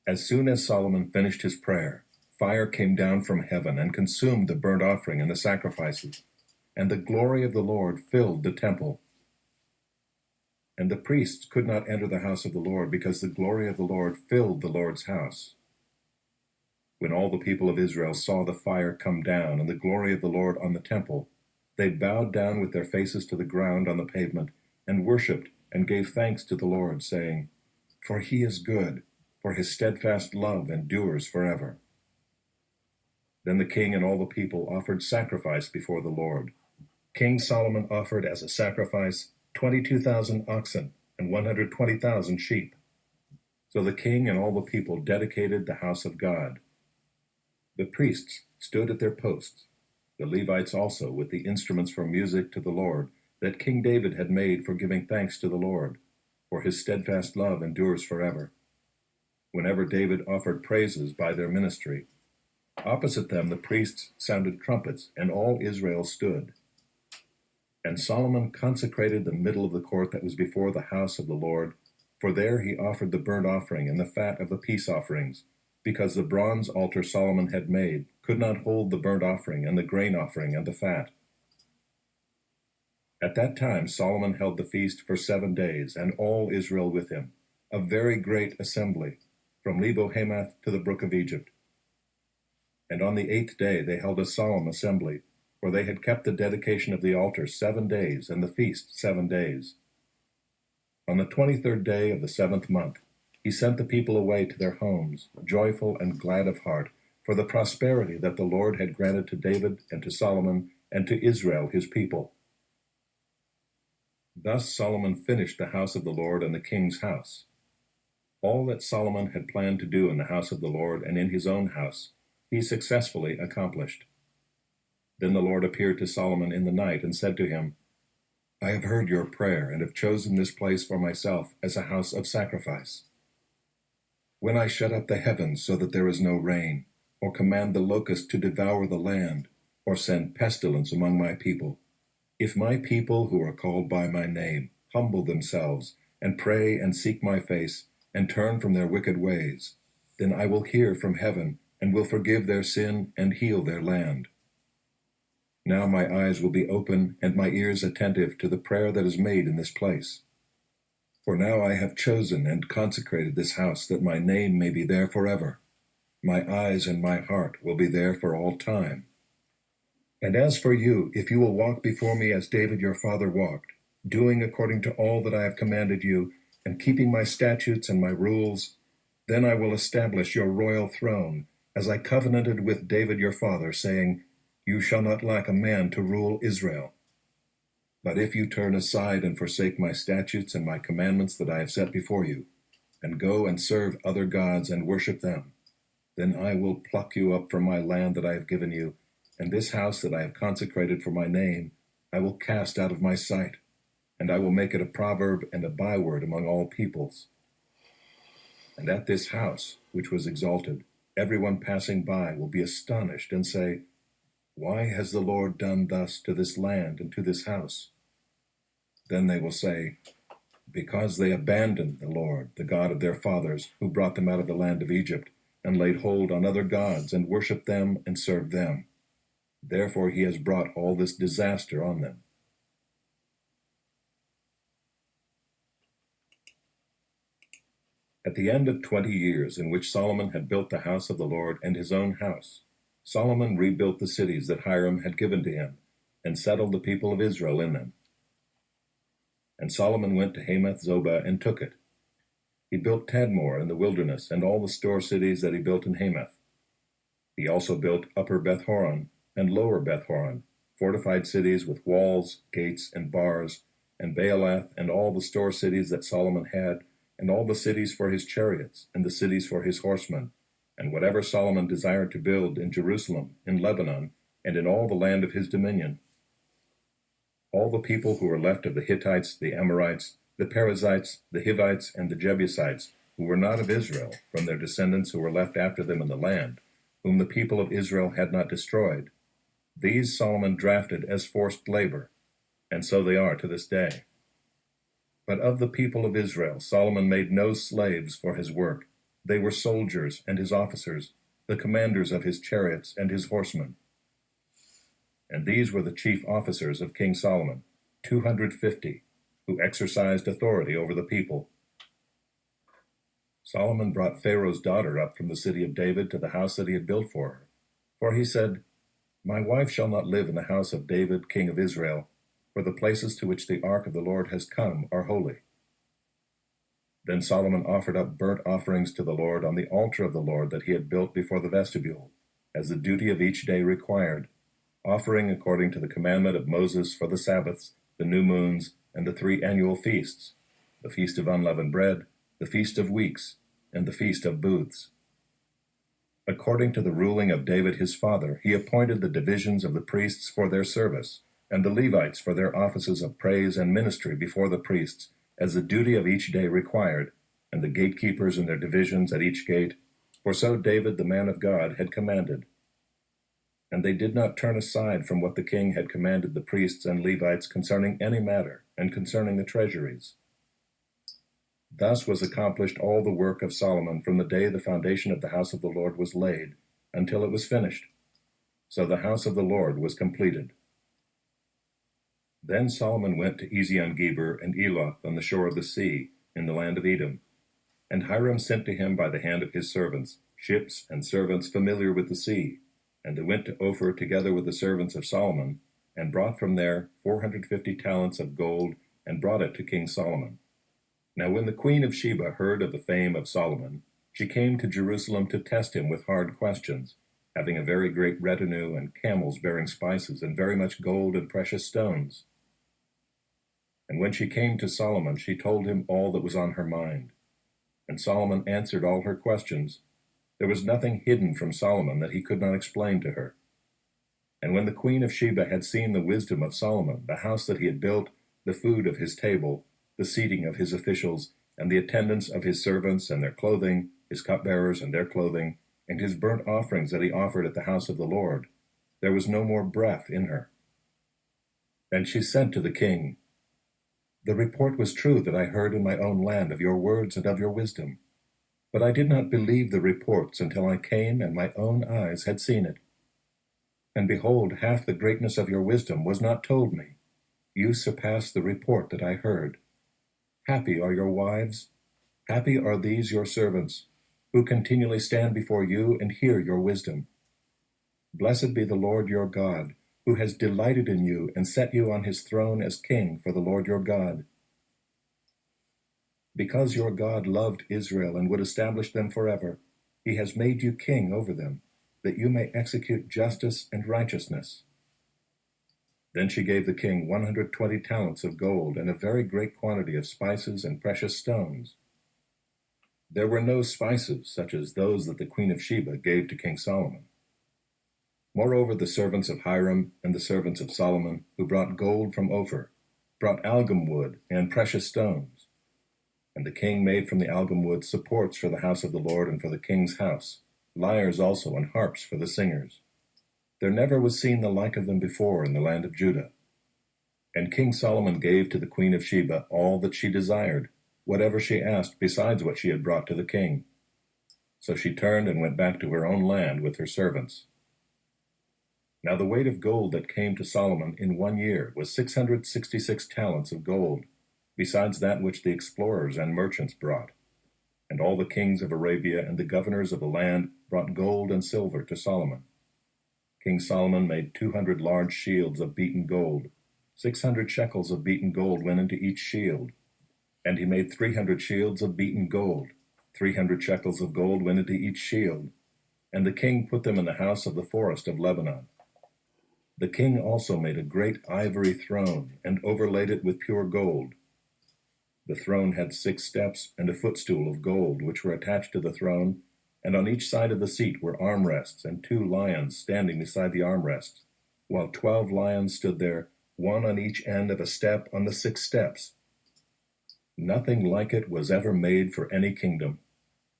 As soon as Solomon finished his prayer, fire came down from heaven and consumed the burnt offering and the sacrifices, and the glory of the Lord filled the temple. And the priests could not enter the house of the Lord, because the glory of the Lord filled the Lord's house. When all the people of Israel saw the fire come down and the glory of the Lord on the temple, they bowed down with their faces to the ground on the pavement, and worshipped and gave thanks to the Lord, saying, "For he is good, for his steadfast love endures forever." Then the king and all the people offered sacrifice before the Lord. King Solomon offered as a sacrifice 22,000 oxen and 120,000 sheep. So the king and all the people dedicated the house of God. The priests stood at their posts, the Levites also, with the instruments for music to the Lord that King David had made for giving thanks to the Lord, for his steadfast love endures forever. Whenever David offered praises by their ministry, opposite them the priests sounded trumpets, and all Israel stood. And Solomon consecrated the middle of the court that was before the house of the Lord, for there he offered the burnt offering and the fat of the peace offerings, because the bronze altar Solomon had made could not hold the burnt offering and the grain offering and the fat. At that time Solomon held the feast for 7 days, and all Israel with him, a very great assembly, from Lebo-Hamath to the brook of Egypt. And on the 8th day they held a solemn assembly, for they had kept the dedication of the altar 7 days, and the feast 7 days. On the 23rd day of the 7th month, he sent the people away to their homes, joyful and glad of heart, for the prosperity that the Lord had granted to David and to Solomon and to Israel his people. Thus Solomon finished the house of the Lord and the king's house. All that Solomon had planned to do in the house of the Lord and in his own house, he successfully accomplished. Then the Lord appeared to Solomon in the night and said to him, "I have heard your prayer and have chosen this place for myself as a house of sacrifice. When I shut up the heavens so that there is no rain, or command the locust to devour the land, or send pestilence among my people, if my people who are called by my name humble themselves and pray and seek my face and turn from their wicked ways, then I will hear from heaven and will forgive their sin and heal their land. Now my eyes will be open and my ears attentive to the prayer that is made in this place. For now I have chosen and consecrated this house that my name may be there forever. My eyes and my heart will be there for all time. And as for you, if you will walk before me as David your father walked, doing according to all that I have commanded you, and keeping my statutes and my rules, then I will establish your royal throne, as I covenanted with David your father, saying, You shall not lack a man to rule Israel. But if you turn aside and forsake my statutes and my commandments that I have set before you, and go and serve other gods and worship them, then I will pluck you up from my land that I have given you, and this house that I have consecrated for my name I will cast out of my sight, and I will make it a proverb and a byword among all peoples. And at this house, which was exalted, everyone passing by will be astonished and say, Why has the Lord done thus to this land and to this house? Then they will say, Because they abandoned the Lord, the God of their fathers, who brought them out of the land of Egypt, and laid hold on other gods, and worshipped them and served them. Therefore he has brought all this disaster on them. At the end of 20 years in which Solomon had built the house of the Lord and his own house, Solomon rebuilt the cities that Hiram had given to him, and settled the people of Israel in them. And Solomon went to Hamath Zobah and took it. He built Tadmor in the wilderness, and all the store cities that he built in Hamath. He also built Upper Beth-horon and Lower Beth-horon, fortified cities with walls, gates, and bars, and Baalath, and all the store cities that Solomon had, and all the cities for his chariots, and the cities for his horsemen, and whatever Solomon desired to build in Jerusalem, in Lebanon, and in all the land of his dominion. All the people who were left of the Hittites, the Amorites, the Perizzites, the Hivites, and the Jebusites, who were not of Israel, from their descendants who were left after them in the land, whom the people of Israel had not destroyed, these Solomon drafted as forced labor, and so they are to this day. But of the people of Israel Solomon made no slaves for his work, They were soldiers and his officers, the commanders of his chariots and his horsemen. And these were the chief officers of King Solomon, 250, who exercised authority over the people. Solomon brought Pharaoh's daughter up from the city of David to the house that he had built for her. For he said, My wife shall not live in the house of David, king of Israel, for the places to which the ark of the Lord has come are holy. Then Solomon offered up burnt offerings to the Lord on the altar of the Lord that he had built before the vestibule, as the duty of each day required, offering according to the commandment of Moses for the Sabbaths, the new moons, and the 3 annual feasts, the feast of unleavened bread, the feast of weeks, and the feast of booths. According to the ruling of David his father, he appointed the divisions of the priests for their service, and the Levites for their offices of praise and ministry before the priests, as the duty of each day required, and the gatekeepers in their divisions at each gate, for so David the man of God had commanded. And they did not turn aside from what the king had commanded the priests and Levites concerning any matter, and concerning the treasuries. Thus was accomplished all the work of Solomon from the day the foundation of the house of the Lord was laid, until it was finished. So the house of the Lord was completed. Then Solomon went to Ezion-Geber and Eloth on the shore of the sea, in the land of Edom. And Hiram sent to him by the hand of his servants, ships and servants familiar with the sea. And they went to Ophir together with the servants of Solomon, and brought from there 450 talents of gold, and brought it to King Solomon. Now when the queen of Sheba heard of the fame of Solomon, she came to Jerusalem to test him with hard questions, having a very great retinue, and camels bearing spices, and very much gold and precious stones. And when she came to Solomon, she told him all that was on her mind. And Solomon answered all her questions. There was nothing hidden from Solomon that he could not explain to her. And when the queen of Sheba had seen the wisdom of Solomon, the house that he had built, the food of his table, the seating of his officials, and the attendance of his servants and their clothing, his cupbearers and their clothing, and his burnt offerings that he offered at the house of the Lord, there was no more breath in her. And she said to the king, The report was true that I heard in my own land of your words and of your wisdom. But I did not believe the reports until I came and my own eyes had seen it. And behold, half the greatness of your wisdom was not told me. You surpass the report that I heard. Happy are your wives, happy are these your servants, who continually stand before you and hear your wisdom. Blessed be the Lord your God, who has delighted in you and set you on his throne as king for the Lord your God. Because your God loved Israel and would establish them forever, he has made you king over them, that you may execute justice and righteousness. Then she gave the king 120 talents of gold and a very great quantity of spices and precious stones. There were no spices such as those that the queen of Sheba gave to King Solomon. Moreover, the servants of Hiram and the servants of Solomon, who brought gold from Ophir, brought algum wood and precious stones. And the king made from the algum wood supports for the house of the Lord and for the king's house, lyres also and harps for the singers. There never was seen the like of them before in the land of Judah. And King Solomon gave to the queen of Sheba all that she desired, whatever she asked besides what she had brought to the king. So she turned and went back to her own land with her servants. Now the weight of gold that came to Solomon in 1 year was 666 talents of gold, besides that which the explorers and merchants brought. And all the kings of Arabia and the governors of the land brought gold and silver to Solomon. King Solomon made 200 large shields of beaten gold. 600 shekels of beaten gold went into each shield. And he made 300 shields of beaten gold. 300 shekels of gold went into each shield. And the king put them in the house of the forest of Lebanon. The king also made a great ivory throne, and overlaid it with pure gold. The throne had 6 steps, and a footstool of gold, which were attached to the throne, and on each side of the seat were armrests, and 2 lions standing beside the armrests, while 12 lions stood there, one on each end of a step on the 6 steps. Nothing like it was ever made for any kingdom.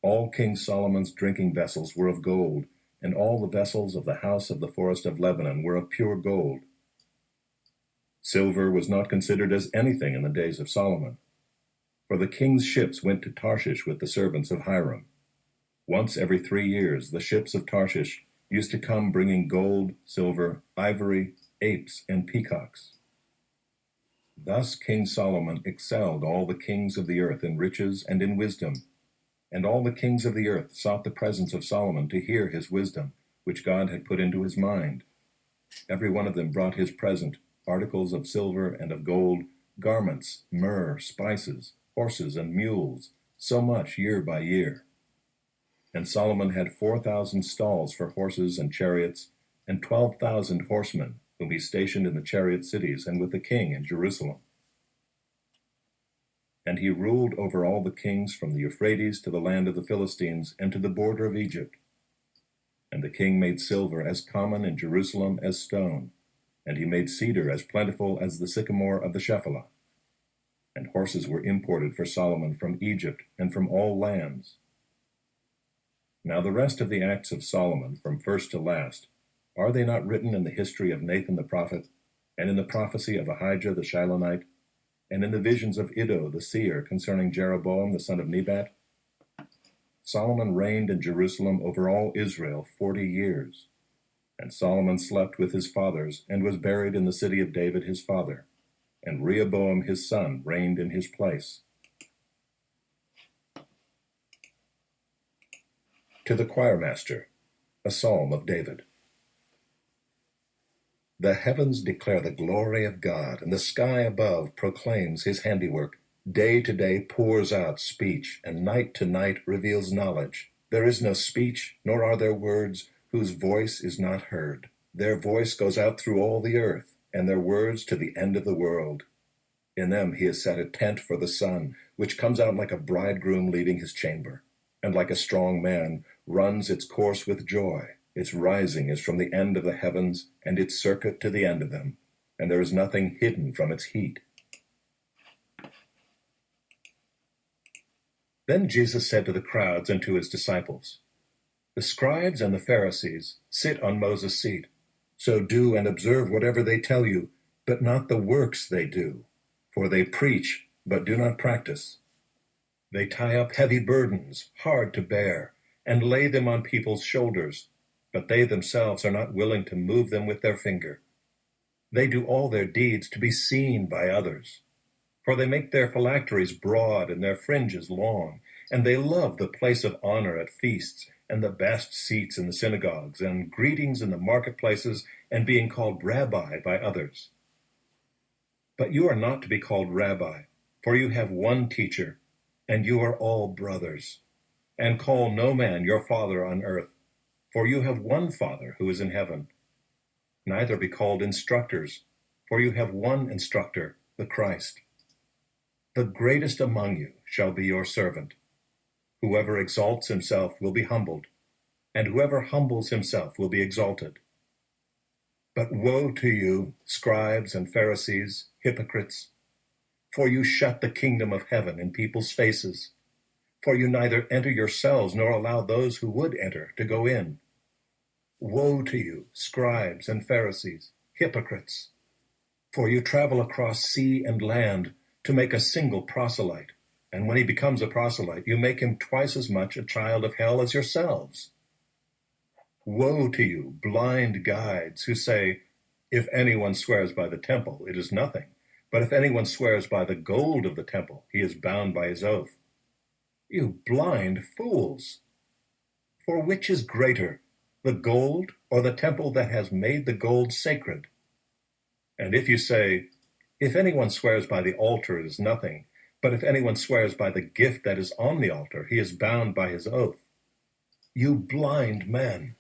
All King Solomon's drinking vessels were of gold, and all the vessels of the house of the forest of Lebanon were of pure gold. Silver was not considered as anything in the days of Solomon. For the king's ships went to Tarshish with the servants of Hiram. Once every 3 years the ships of Tarshish used to come bringing gold, silver, ivory, apes, and peacocks. Thus King Solomon excelled all the kings of the earth in riches and in wisdom. And all the kings of the earth sought the presence of Solomon to hear his wisdom, which God had put into his mind. Every one of them brought his present, articles of silver and of gold, garments, myrrh, spices, horses, and mules, so much year by year. And Solomon had 4,000 stalls for horses and chariots, and 12,000 horsemen, whom he stationed in the chariot cities and with the king in Jerusalem. And he ruled over all the kings from the Euphrates to the land of the Philistines and to the border of Egypt. And the king made silver as common in Jerusalem as stone, and he made cedar as plentiful as the sycamore of the Shephelah. And horses were imported for Solomon from Egypt and from all lands. Now the rest of the acts of Solomon, from first to last, are they not written in the history of Nathan the prophet, and in the prophecy of Ahijah the Shilonite, and in the visions of Iddo the seer concerning Jeroboam the son of Nebat? Solomon reigned in Jerusalem over all Israel 40 years. And Solomon slept with his fathers, and was buried in the city of David his father. And Rehoboam his son reigned in his place. To the choirmaster, a psalm of David. The heavens declare the glory of God, and the sky above proclaims his handiwork. Day to day pours out speech, and night to night reveals knowledge. There is no speech, nor are there words, whose voice is not heard. Their voice goes out through all the earth, and their words to the end of the world. In them he has set a tent for the sun, which comes out like a bridegroom leaving his chamber, and like a strong man runs its course with joy. Its rising is from the end of the heavens, and its circuit to the end of them, and there is nothing hidden from its heat. Then Jesus said to the crowds and to his disciples, The scribes and the Pharisees sit on Moses' seat, so do and observe whatever they tell you, but not the works they do, for they preach, but do not practice. They tie up heavy burdens, hard to bear, and lay them on people's shoulders, but they themselves are not willing to move them with their finger. They do all their deeds to be seen by others. For they make their phylacteries broad and their fringes long, and they love the place of honor at feasts, and the best seats in the synagogues, and greetings in the marketplaces, and being called rabbi by others. But you are not to be called rabbi, for you have one teacher, and you are all brothers. And call no man your father on earth, for you have one Father who is in heaven. Neither be called instructors, for you have one instructor, the Christ. The greatest among you shall be your servant. Whoever exalts himself will be humbled, and whoever humbles himself will be exalted. But woe to you, scribes and Pharisees, hypocrites, for you shut the kingdom of heaven in people's faces. For you neither enter yourselves nor allow those who would enter to go in. Woe to you, scribes and Pharisees, hypocrites, for you travel across sea and land to make a single proselyte, and when he becomes a proselyte, you make him twice as much a child of hell as yourselves. Woe to you, blind guides, who say, If anyone swears by the temple, it is nothing, but if anyone swears by the gold of the temple, he is bound by his oath. You blind fools! For which is greater, the gold or the temple that has made the gold sacred? And if you say, If anyone swears by the altar, it is nothing, but if anyone swears by the gift that is on the altar, he is bound by his oath. You blind men!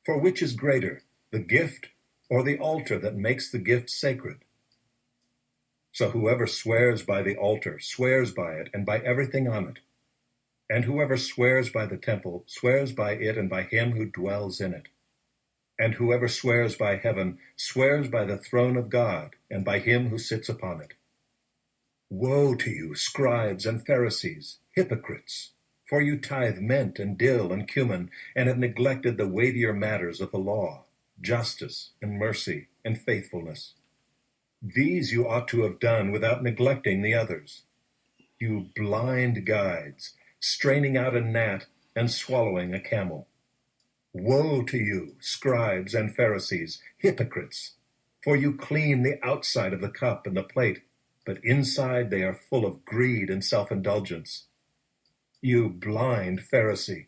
For which is greater, the gift or the altar that makes the gift sacred? So whoever swears by the altar swears by it and by everything on it. And whoever swears by the temple swears by it and by him who dwells in it. And whoever swears by heaven swears by the throne of God and by him who sits upon it. Woe to you, scribes and Pharisees, hypocrites! For you tithe mint and dill and cumin, and have neglected the weightier matters of the law, justice and mercy and faithfulness. These you ought to have done without neglecting the others. You blind guides, straining out a gnat and swallowing a camel. Woe to you, scribes and Pharisees, hypocrites! For you clean the outside of the cup and the plate, but inside they are full of greed and self-indulgence. You blind Pharisee!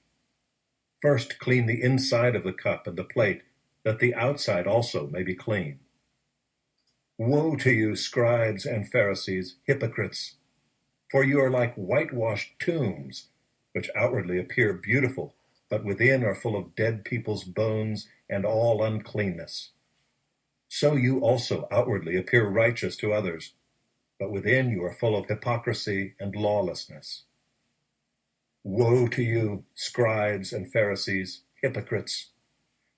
First clean the inside of the cup and the plate, that the outside also may be clean. Woe to you, scribes and Pharisees, hypocrites! For you are like whitewashed tombs, which outwardly appear beautiful, but within are full of dead people's bones and all uncleanness. So you also outwardly appear righteous to others, but within you are full of hypocrisy and lawlessness. Woe to you, scribes and Pharisees, hypocrites!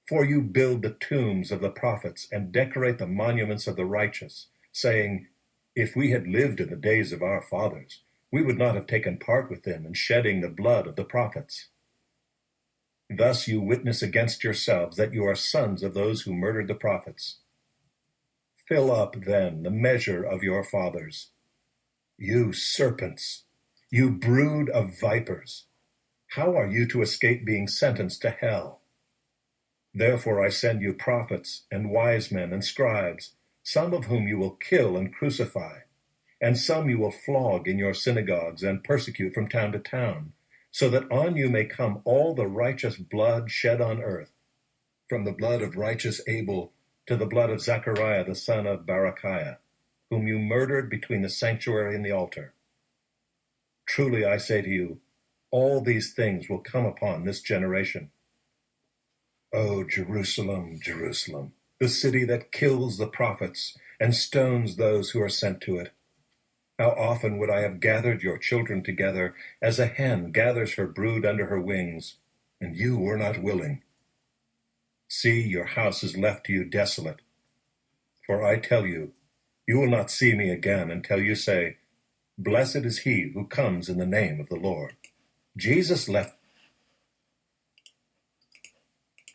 For you build the tombs of the prophets and decorate the monuments of the righteous, saying, If we had lived in the days of our fathers, we would not have taken part with them in shedding the blood of the prophets. Thus you witness against yourselves that you are sons of those who murdered the prophets. Fill up, then, the measure of your fathers. You serpents, you brood of vipers, how are you to escape being sentenced to hell? Therefore I send you prophets and wise men and scribes, some of whom you will kill and crucify, and some you will flog in your synagogues and persecute from town to town, so that on you may come all the righteous blood shed on earth, from the blood of righteous Abel to the blood of Zechariah the son of Barachiah, whom you murdered between the sanctuary and the altar. Truly I say to you, all these things will come upon this generation. O Jerusalem, Jerusalem, the city that kills the prophets and stones those who are sent to it. How often would I have gathered your children together as a hen gathers her brood under her wings, and you were not willing. See, your house is left to you desolate. For I tell you, you will not see me again until you say, Blessed is he who comes in the name of the Lord. Jesus left